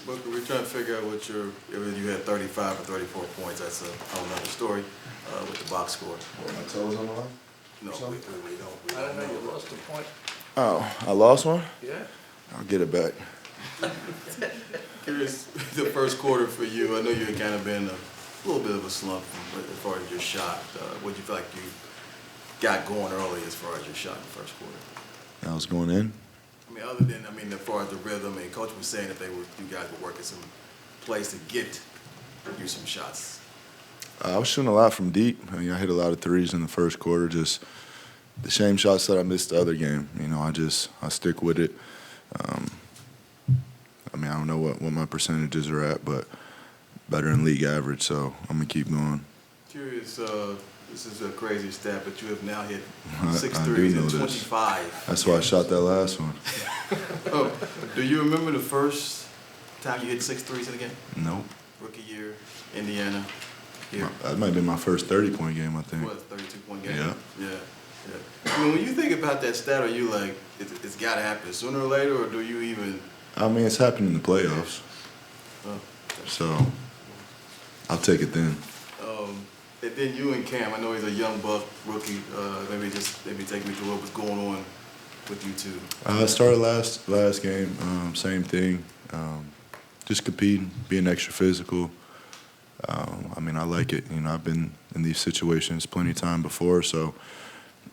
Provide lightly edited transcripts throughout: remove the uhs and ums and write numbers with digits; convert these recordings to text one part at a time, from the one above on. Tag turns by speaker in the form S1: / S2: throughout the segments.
S1: Booker, we're trying to figure out what if you had 35 or 34 points. That's a whole nother story with the box score.
S2: What, my toes on the line?
S1: No, we don't.
S3: I didn't know you lost a point.
S2: Oh, I lost one?
S3: Yeah.
S2: I'll get it back.
S1: Curious, the first quarter for you, I know you had kind of been a little bit of a slump as far as your shot. What do you feel like you got going early as far as your shot in the first quarter?
S2: I was going in.
S1: I mean, other than, as far as the rhythm, and Coach was saying that you guys were working some plays to get you some shots.
S2: I was shooting a lot from deep. I hit a lot of threes in the first quarter, just the same shots that I missed the other game. I stick with it. I don't know what my percentages are at, but better than league average, so I'm going to keep going.
S1: Curious, this is a crazy stat, but you have now hit
S2: I
S1: 6
S2: do
S1: threes
S2: know
S1: in
S2: this.
S1: 25.
S2: That's why I shot that last one.
S1: Oh, do you remember the first time you hit 6 threes in a game?
S2: Nope.
S1: Rookie year, Indiana. Here.
S2: That might have been my first 30-point game, I think.
S1: It was a 32-point game.
S2: Yeah.
S1: Yeah. When you think about that stat, are you like, it's got to happen sooner or later, or do you even?
S2: It's happened in the playoffs.
S1: Oh.
S2: So I'll take it then.
S1: And then you and Cam, I know he's a young buck rookie. Maybe take me through what was going on with you two.
S2: I started last game, same thing. Just competing, being extra physical. I like it. I've been in these situations plenty of time before, so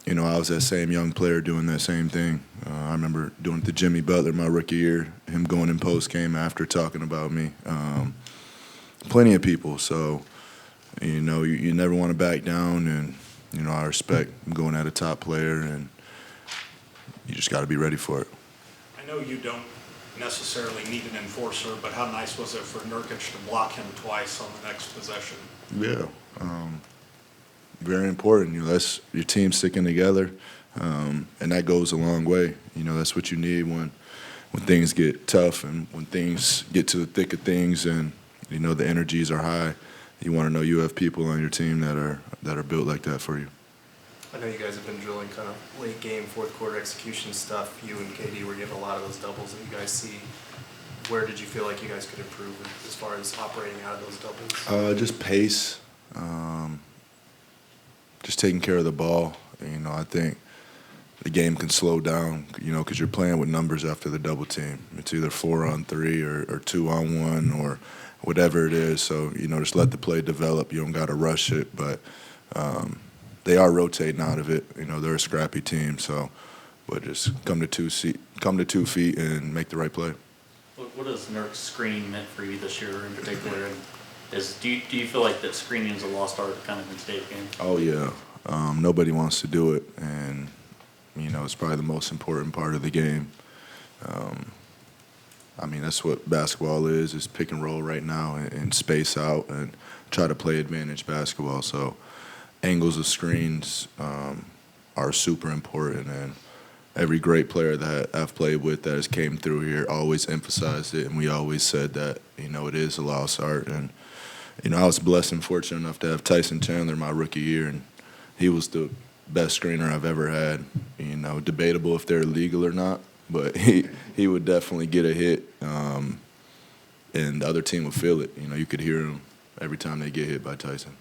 S2: I was that same young player doing that same thing. I remember doing it to Jimmy Butler my rookie year, him going in post game after talking about me. Plenty of people, so you never want to back down, and I respect going at a top player, and you just got to be ready for it.
S4: I know you don't necessarily need an enforcer, but how nice was it for Nurkic to block him twice on the next possession?
S2: Yeah, very important. That's your team sticking together, and that goes a long way. That's what you need when things get tough and when things get to the thick of things, and the energies are high. You want to know you have people on your team that are built like that for you.
S5: I know you guys have been drilling kind of late game, fourth quarter execution stuff. You and KD were getting a lot of those doubles that you guys see. Where did you feel like you guys could improve as far as operating out of those doubles?
S2: Just pace, just taking care of the ball. I think the game can slow down, because you're playing with numbers after the double team. It's either 4-on-3 or 2-on-1 or whatever it is. So, just let the play develop. You don't got to rush it, but they are rotating out of it. They're a scrappy team, so but just come to 2 feet and make the right play.
S6: What has Nurk's screening meant for you this year in particular? And do you feel like that screening is a lost art kind of in today's game?
S2: Oh yeah, nobody wants to do it, and it's probably the most important part of the game. That's what basketball is pick and roll right now and space out and try to play advantage basketball. So angles of screens are super important, and every great player that I've played with that has came through here always emphasized it, and we always said that, it is a lost art. And, I was blessed and fortunate enough to have Tyson Chandler my rookie year, and he was the best screener I've ever had. Debatable if they're legal or not, but he would definitely get a hit, and the other team would feel it. You could hear him every time they get hit by Tyson.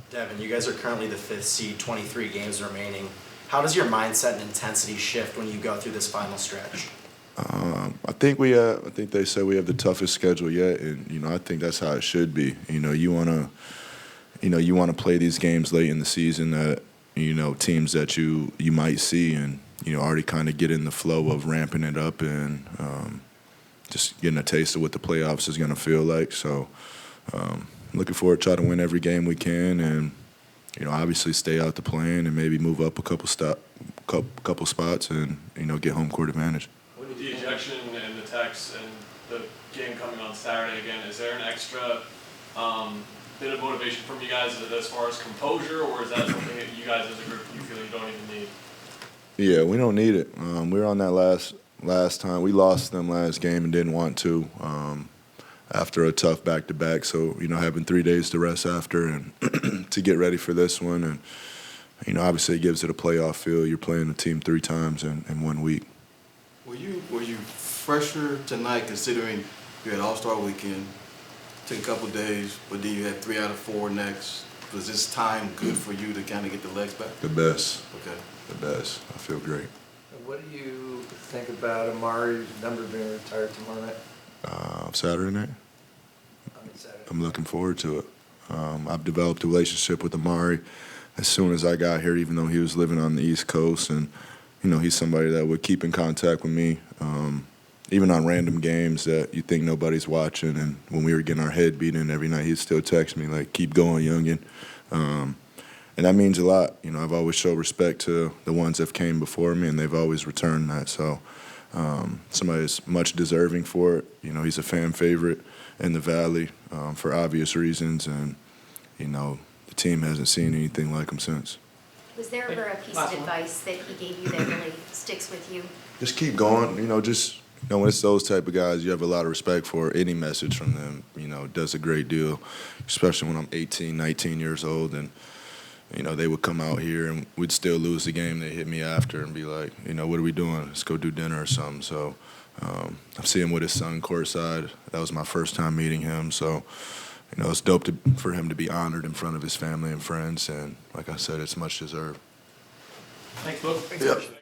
S5: Devin, you guys are currently the 5th seed, 23 games remaining. How does your mindset and intensity shift when you go through this final stretch?
S2: I think they said we have the toughest schedule yet, and I think that's how it should be. You want to play these games late in the season that teams that you might see, and already kind of get in the flow of ramping it up and just getting a taste of what the playoffs is going to feel like. So looking forward to try to win every game we can, and obviously stay out the play-in and maybe move up a couple spots and get home court advantage.
S7: With the ejection and the text and the game coming on Saturday again, is there an extra bit of motivation from you guys as far as composure, or is that something that you guys as a group you feel you don't even need?
S2: Yeah, we don't need it. We were on that last time. We lost them last game and didn't want to after a tough back-to-back. So, having 3 days to rest after and to get ready for this one. And, obviously it gives it a playoff feel. You're playing the team 3 times in 1 week.
S1: Were you fresher tonight considering You had All-Star Weekend, took a couple days, but then you had 3 out of 4 next. Was this time good for you to kind of get the legs back?
S2: The best.
S1: Okay.
S2: The best. I feel great.
S3: What do you think about Amar'e's number being retired tomorrow night?
S2: Saturday night.
S3: Saturday.
S2: I'm looking forward to it. I've developed a relationship with Amar'e as soon as I got here, even though he was living on the East Coast. And, you know, he's somebody that would keep in contact with me, even on random games that you think nobody's watching. And when we were getting our head beaten every night, he'd still text me, like, keep going, youngin'. And that means a lot. You know, I've always showed respect to the ones that came before me, and they've always returned that. So somebody that's much deserving for it. You know, he's a fan favorite in the Valley for obvious reasons, and, you know, the team hasn't seen anything like him since.
S8: Was there ever a piece of advice that he gave you that really sticks with you?
S2: Just keep going. You know, when it's those type of guys, you have a lot of respect for. Any message from them, you know, does a great deal, especially when I'm 18, 19 years old, and, you know, they would come out here and we'd still lose the game. They'd hit me after and be like, you know, what are we doing? Let's go do dinner or something. So I see him with his son courtside. That was my first time meeting him. So, you know, it's dope for him to be honored in front of his family and friends. And like I said, it's much deserved.
S7: Thanks, Will.
S1: Yep.